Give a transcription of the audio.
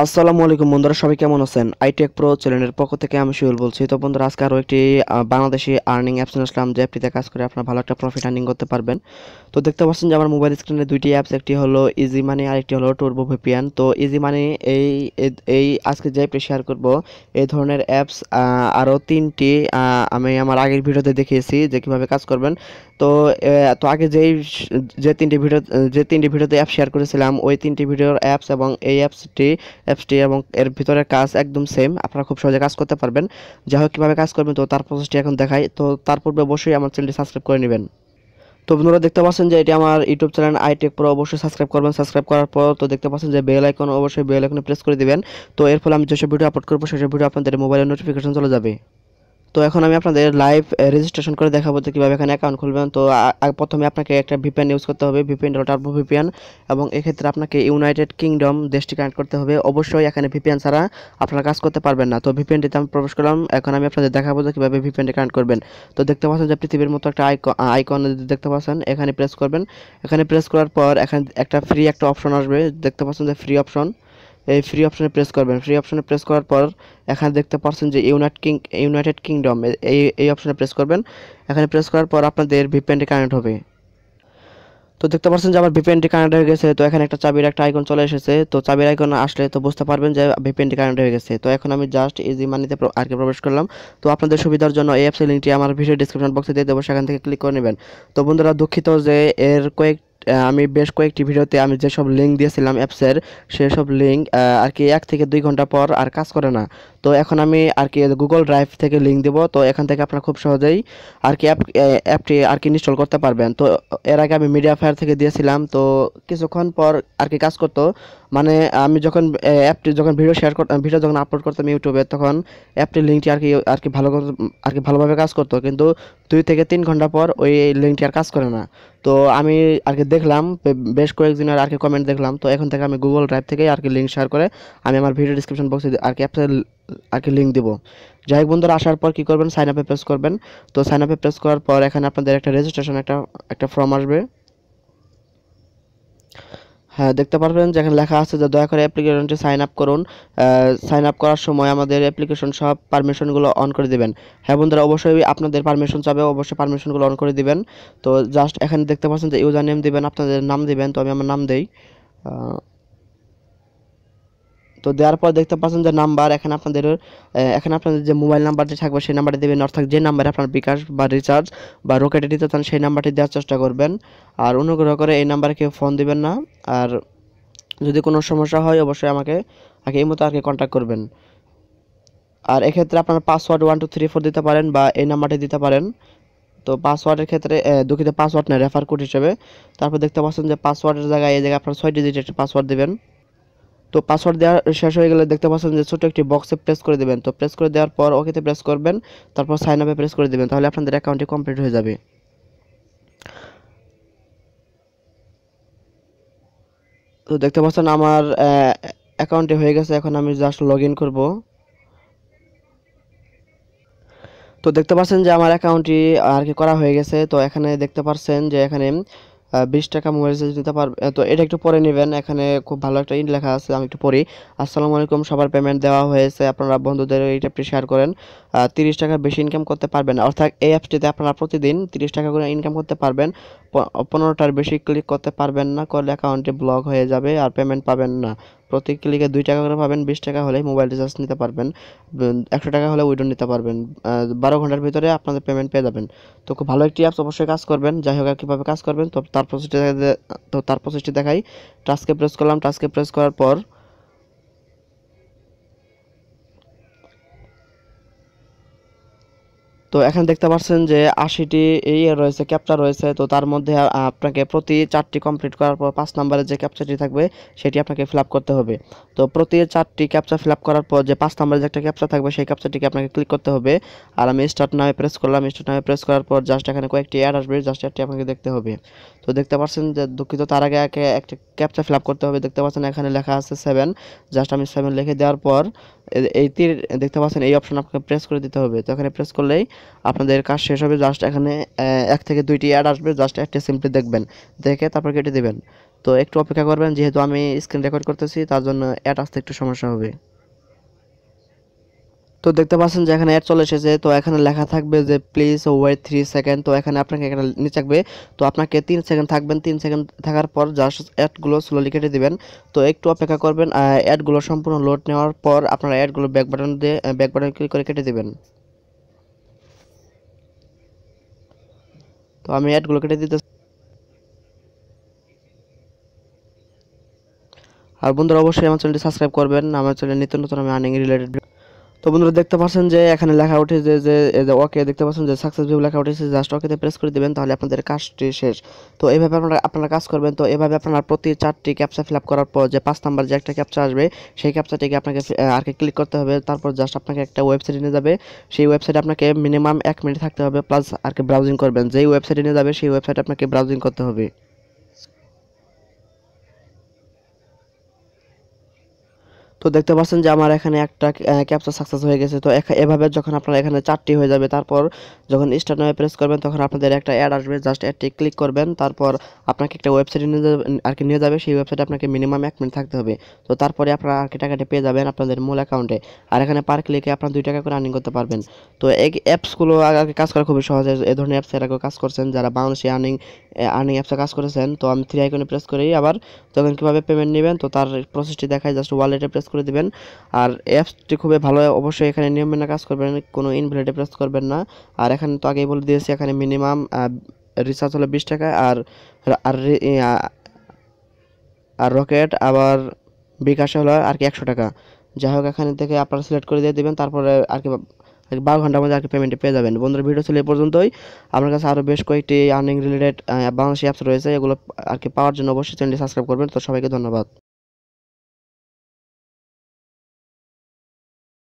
আসসালামু আলাইকুম বন্ধুরা, সবাই কেমন আছেন? আইটেক প্রো চ্যানেলের পক্ষ থেকে আমি শিউল বলছি। তো বন্ধুরা, আজকে আরও একটি বাংলাদেশি আর্নিং অ্যাপস নিয়ে আসলাম, যে অ্যাপটিতে কাজ করে আপনারা ভালো একটা প্রফিট আর্নিং করতে পারবেন। তো দেখতে পাচ্ছেন যে আমার মোবাইল স্ক্রিনে দুইটি অ্যাপস, একটি হলো ইজি মানি আর একটি হলো টুরবো ভিপিএন। তো ইজি মানি এই এই আজকে যে অ্যাপটি শেয়ার করব, এই ধরনের অ্যাপস আরও তিনটি আমি আমার আগের ভিডিওতে দেখিয়েছি যে কীভাবে কাজ করবেন। তো তো আগে যে তিনটি ভিডিওতে অ্যাপ শেয়ার করেছিলাম, ওই তিনটি ভিডিওর অ্যাপস এবং এই অ্যাপসটি এবং এর ভিতরের কাজ একদম সেম, আপনারা খুব সহজে কাজ করতে পারবেন। যাই হোক, কীভাবে কাজ করবেন তো তার প্রসেসটি এখন দেখাই। তো তার পূর্বে অবশ্যই আমার চ্যানেলটি সাবস্ক্রাইব করে নেবেন। তো বন্ধুরা, দেখতে পাচ্ছেন যে এটি আমার ইউটিউব চ্যানেল আইটেক প্রো, অবশ্যই সাবস্ক্রাইব করবেন। সাবস্ক্রাইব করার পর তো দেখতে পাচ্ছেন যে বেল আইকন, অবশ্যই বেল আইকনে প্রেস করে দিবেন। তো এর ফলে আমি যেসব ভিডিও আপলোড করবো সেসব ভিডিও আপনাদের মোবাইলে নোটিফিকেশন চলে যাবে। তো এখন আমি আপনাদের লাইভ রেজিস্ট্রেশন করে দেখাবো যে কীভাবে এখানে অ্যাকাউন্ট খুলবেন। তো প্রথমে আপনাকে একটা ভিপিএন ইউজ করতে হবে, ভিপিএন হলো টার্বো ভিপিএন, এবং এক্ষেত্রে আপনাকে ইউনাইটেড কিংডম দেশটি কানেক্ট করতে হবে। অবশ্যই এখানে ভিপিএন ছাড়া আপনারা কাজ করতে পারবেন না। তো ভিপিএনটিতে আমি প্রবেশ করলাম। এখন আমি আপনাদের দেখাবো যে কীভাবে ভিপিএনটি কানেক্ট করবেন। তো দেখতে পাচ্ছেন যে পৃথিবীর মতো একটা আইকন দেখতে পাচ্ছেন, এখানে প্রেস করবেন। এখানে প্রেস করার পর এখানে একটা একটা অপশন আসবে, দেখতে পাচ্ছেন যে ফ্রি অপশন। এই ফ্রি অপশনে প্রেস করবেন। ফ্রি অপশনে প্রেস করার পর এখানে দেখতে পাচ্ছেন যে ইউনাইটেড কিংডম, এই অপশনে প্রেস করবেন। এখানে প্রেস করার পর আপনাদের ভিপিএনটি কানেক্ট হবে। তো দেখতে পাচ্ছেন যে আমার ভিপিএনটি কানেক্ট হয়ে গেছে। তো এখানে একটা চাবির একটা আইকন চলে এসেছে। তো চাবির আইকন আসলে তো বুঝতে পারবেন যে ভিপিএনটি কানেক্ট হয়ে গেছে। তো এখন আমি জাস্ট ইজি মানিতে আর কি প্রবেশ করলাম। তো আপনাদের সুবিধার জন্য এই অ্যাপসের লিঙ্কটি আমার ভিডিও ডিসক্রিপশন বক্সে দিয়ে দেবো, সেখান থেকে ক্লিক করে নেবেন। তো বন্ধুরা, দুঃখিত যে আমি বেশ কয়েকটি ভিডিওতে আমি যেসব লিঙ্ক দিয়েছিলাম অ্যাপসের, সেসব লিঙ্ক আর কি 1 থেকে 2 ঘন্টা পর আর কাজ করে না। তো এখন আমি আর কি গুগল ড্রাইভ থেকে লিঙ্ক দেবো। তো এখান থেকে আপনারা খুব সহজেই আর কি অ্যাপটি আর কি ইনস্টল করতে পারবেন। তো এর আগে আমি মিডিয়া ফায়ার থেকে দিয়েছিলাম, তো কিছুক্ষণ পর আর কি কাজ করতো। মানে আমি যখন অ্যাপটি যখন ভিডিও যখন আপলোড করতাম ইউটিউবে, তখন অ্যাপটির লিঙ্কটি আর কি ভালোভাবে কাজ করতো, কিন্তু 2 থেকে 3 ঘন্টা পর ওই লিঙ্কটি আর কাজ করে না। তো আমি আর কি দেখলাম, বেশ কয়েকজনের আর কি কমেন্ট দেখলাম। তো এখন থেকে আমি গুগল ড্রাইভ থেকে আর কি লিঙ্ক শেয়ার করে আমি আমার ভিডিও ডিসক্রিপশন বক্সে আর কি অ্যাপসের আর কি লিঙ্ক দেবো। যাই হোক বন্ধুরা, আসার পর কী করবেন, সাইন আপে প্রেস করবেন। তো সাইন আপে প্রেস করার পর এখানে আপনাদের একটা রেজিস্ট্রেশন একটা ফর্ম আসবে। হ্যাঁ, দেখতে পারবেন যে এখানে লেখা আছে যে দয়া করে অ্যাপ্লিকেশনটি সাইন আপ করুন। সাইন আপ করার সময় আমাদের অ্যাপ্লিকেশন সব পারমিশনগুলো অন করে দিবেন। হ্যাঁ বন্ধুরা, অবশ্যই আপনাদের পারমিশন চাবে, অবশ্যই পারমিশনগুলো অন করে দিবেন। তো জাস্ট এখানে দেখতে পাচ্ছেন যে ইউজার নেম দিবেন, আপনাদের নাম দিবেন। তো আমি আমার নাম দেই। তো দেওয়ার পর দেখতে পাচ্ছেন যে নাম্বার, এখানে আপনাদের যে মোবাইল নাম্বারটি থাকবে সেই নাম্বারটি দেবেন, অর্থাৎ যে নাম্বারে আপনার বিকাশ বা রিচার্জ বা রকেটে দিতে চান সেই নাম্বারটি দেওয়ার চেষ্টা করবেন। আর অনুগ্রহ করে এই নাম্বারে কেউ ফোন দিবেন না। আর যদি কোনো সমস্যা হয় অবশ্যই আমাকে এই মতো আর কি কন্ট্যাক্ট করবেন। আর এক্ষেত্রে আপনার পাসওয়ার্ড 1234 দিতে পারেন বা এই নাম্বারটি দিতে পারেন। তো পাসওয়ার্ডের ক্ষেত্রে দুঃখিত, পাসওয়ার্ড না, রেফার কোড হিসেবে। তারপর দেখতে পাচ্ছেন যে পাসওয়ার্ডের জায়গায় এই জায়গায় আপনার 6 ডিজিটের একটা পাসওয়ার্ড দেবেন। তো পাসওয়ার্ড দেওয়া শেষ হয়ে গেলে দেখতে পাচ্ছেন যে ছোট একটি বক্সে প্রেস করে দেবেন। তো প্রেস করে দেওয়ার পর ওকেতে প্রেস করবেন, তারপর সাইন আপে প্রেস করে দেবেন, তাহলে আপনাদের অ্যাকাউন্টটি কমপ্লিট হয়ে যাবে। তো দেখতে পাচ্ছেন আমার অ্যাকাউন্টে হয়ে গেছে। এখন আমি জাস্ট লগ ইন করবো। তো দেখতে পাচ্ছেন যে আমার অ্যাকাউন্টটি আর কি করা হয়ে গেছে। তো এখানে দেখতে পাচ্ছেন যে এখানে 20 টাকা মোবাইল রিচার্জ দিতে পারবে। তো এটা একটু পরে নেবেন, এখানে খুব ভালো একটা লেখা আছে, আমি একটু পড়ি। আসসালামু আলাইকুম, সবার পেমেন্ট দেওয়া হয়েছে, আপনারা বন্ধুদের এই অ্যাপটি শেয়ার করেন। 30 টাকার বেশি ইনকাম করতে পারবেন, অর্থাৎ এই অ্যাপটিতে আপনারা প্রতিদিন 30 টাকা করে ইনকাম করতে পারবেন। 15টার বেশি ক্লিক করতে পারবেন না, করলে অ্যাকাউন্টটি ব্লক হয়ে যাবে আর পেমেন্ট পাবেন না। প্রতি ক্লিকে 2 টাকা করে পাবেন। 20 টাকা হলে মোবাইল রিচার্জ নিতে পারবেন, 100 টাকা হলে উইড্রো নিতে পারবেন। 12 ঘন্টার ভিতরে আপনাদের পেমেন্ট পেয়ে যাবেন। তো খুব ভালো একটি অ্যাপস, অবশ্যই কাজ করবেন। যাই হোক, আর কীভাবে কাজ করবেন তো তার প্রসেসটি দেখাই। টাস্কে প্রেস করলাম। টাস্কে প্রেস করার পর তো এখানে দেখতে পাচ্ছেন যে 80টি রয়েছে, ক্যাপচা রয়েছে। তো তার মধ্যে আপনাকে প্রতি 4টি কমপ্লিট করার পর 5 নম্বরের যে ক্যাপচাটি থাকবে সেটি আপনাকে ফিল আপ করতে হবে। তো প্রতি 4টি ক্যাপচা ফিল আপ করার পর যে 5 নম্বরের যে একটা ক্যাপচা থাকবে সেই ক্যাপচাটিকে আপনাকে ক্লিক করতে হবে। আর আমি স্টার্ট নামে প্রেস করলাম। স্টার্ট নামে প্রেস করার পর জাস্ট এখানে কয়েকটি অ্যাড আসবে, জাস্ট অ্যাডটি আপনাকে দেখতে হবে। তো দেখতে পাচ্ছেন যে দুঃখিত, তার আগে একটা ক্যাপচা ফিল আপ করতে হবে। দেখতে পাচ্ছেন এখানে লেখা আছে 7, জাস্ট আমি 7 লিখে দেওয়ার পর এই তীর দেখতে পাচ্ছেন, এই অপশন আপনাকে প্রেস করে দিতে হবে। তো এখানে প্রেস করলেই আপনাদের কাজ শেষ হবে। জাস্ট এখানে 1 থেকে 2টি অ্যাড আসবে, জাস্ট একটা সিম্পলি দেখবেন, দেখে তারপর কেটে দেবেন। তো একটু অপেক্ষা করবেন, যেহেতু আমি স্ক্রিন রেকর্ড করতেছি তার জন্য অ্যাড আসতে একটু সমস্যা হবে। তো দেখতে পাচ্ছেন যে এখানে অ্যাড চলে এসেছে। তো এখানে লেখা থাকবে যে প্লিজ ওয়েট 3 সেকেন্ড। তো এখানে আপনাকে এখানে নিচে থাকবে, তো আপনাকে 3 সেকেন্ড থাকবেন, 3 সেকেন্ড থাকার পর জাস্ট অ্যাডগুলো স্লোলি কেটে দিবেন। তো একটু অপেক্ষা করবেন, অ্যাডগুলো সম্পূর্ণ লোড নেওয়ার পর আপনারা অ্যাডগুলো ব্যাক বাটন দিয়ে ব্যাক বাটন ক্লিক করে কেটে দিবেন। তো আমি অ্যাডগুলো কেটে দিতে। আর বন্ধুরা অবশ্যই আমার চ্যানেলটি সাবস্ক্রাইব করবেন, আমার চ্যানেলে নিত্য নতুন আমি আর্নিং রিলেটেড। তো বন্ধুরা দেখতে পাচ্ছেন যে এখানে লেখা উঠেছে যে ওকে, দেখতে পাচ্ছেন যে সাকসেসফুল লেখা উঠেছে, জাস্ট ওকেতে প্রেস করে দিবেন, তাহলে আপনাদের কাজটি শেষ। তো এইভাবে আপনারা কাজ করবেন। তো এভাবে আপনারা প্রতি 4টি ক্যাপচা ফিল আপ করার পর যে 5 নাম্বার যে একটা ক্যাপচা আসবে, সেই ক্যাপচাটিকে আপনাকে আর কি ক্লিক করতে হবে। তারপর জাস্ট আপনাকে একটা ওয়েবসাইটে নিয়ে যাবে, সেই ওয়েবসাইটে আপনাকে মিনিমাম 1 মিনিট থাকতে হবে, প্লাস আর কি ব্রাউজিং করবেন। যেই ওয়েবসাইটে নিয়ে যাবে সেই ওয়েবসাইটে আপনাকে ব্রাউজিং করতে হবে। তো দেখতে পাচ্ছেন যে আমার এখানে একটা ক্যাপচা সাকসেস হয়ে গেছে। তো এভাবে যখন আপনার এখানে 4টি হয়ে যাবে, তারপর যখন স্টার্ট নামে প্রেস করবেন তখন আপনাদের একটা অ্যাড আসবে, জাস্ট অ্যাডটি ক্লিক করবেন। তারপর আপনাকে একটা ওয়েবসাইটে নিয়ে যাবে আর কি নিয়ে যাবে, সেই ওয়েবসাইটে আপনাকে মিনিমাম 1 মিনিট থাকতে হবে। তো তারপরে আপনারা আর কি টাকাটি পেয়ে যাবেন আপনাদের মূল অ্যাকাউন্টে। আর এখানে পার ক্লিকে আপনার 2 টাকা করে আর্নিং করতে পারবেন। তো এই অ্যাপসগুলো আগে কাজ করা খুবই সহজ। এই ধরনের অ্যাপস এর আগেও কাজ করছেন যারা বাংলাদেশি আর্নিং অ্যাপসে কাজ করেছেন। তো আমি 3 আইকনে প্রেস করেই আবার তখন কীভাবে পেমেন্ট নেবেন তো তার প্রসেসটি দেখায়, জাস্ট ওয়ালেটে প্রেস করে দিবেন। আর অ্যাপসটি খুবই ভালো, অবশ্যই এখানে নিয়ম মেনে কাজ করবেন, কোনো ইনভ্যালিডে প্রেস করবেন না। আর এখানে তো আগেই বলে দিয়েছি, এখানে মিনিমাম রিচার্জ হলো 20 টাকা, আর আর রকেট আবার বিকাশে হলো আর কি 100 টাকা। যাই হোক এখানে থেকে আপনারা সিলেক্ট করে দিয়ে দেবেন, তারপরে আর কি 12 ঘন্টার মধ্যে আর কি পেমেন্টটি পেয়ে যাবেন। বন্ধুরা ভিডিও ছিল এই পর্যন্তই। আমার কাছে আরও বেশ কয়েকটি আর্নিং রিলেটেড বাংলাদেশি অ্যাপস রয়েছে, এগুলো আর কি পাওয়ার জন্য অবশ্যই চ্যানেলটি সাবস্ক্রাইব করবেন। তো সবাইকে ধন্যবাদ।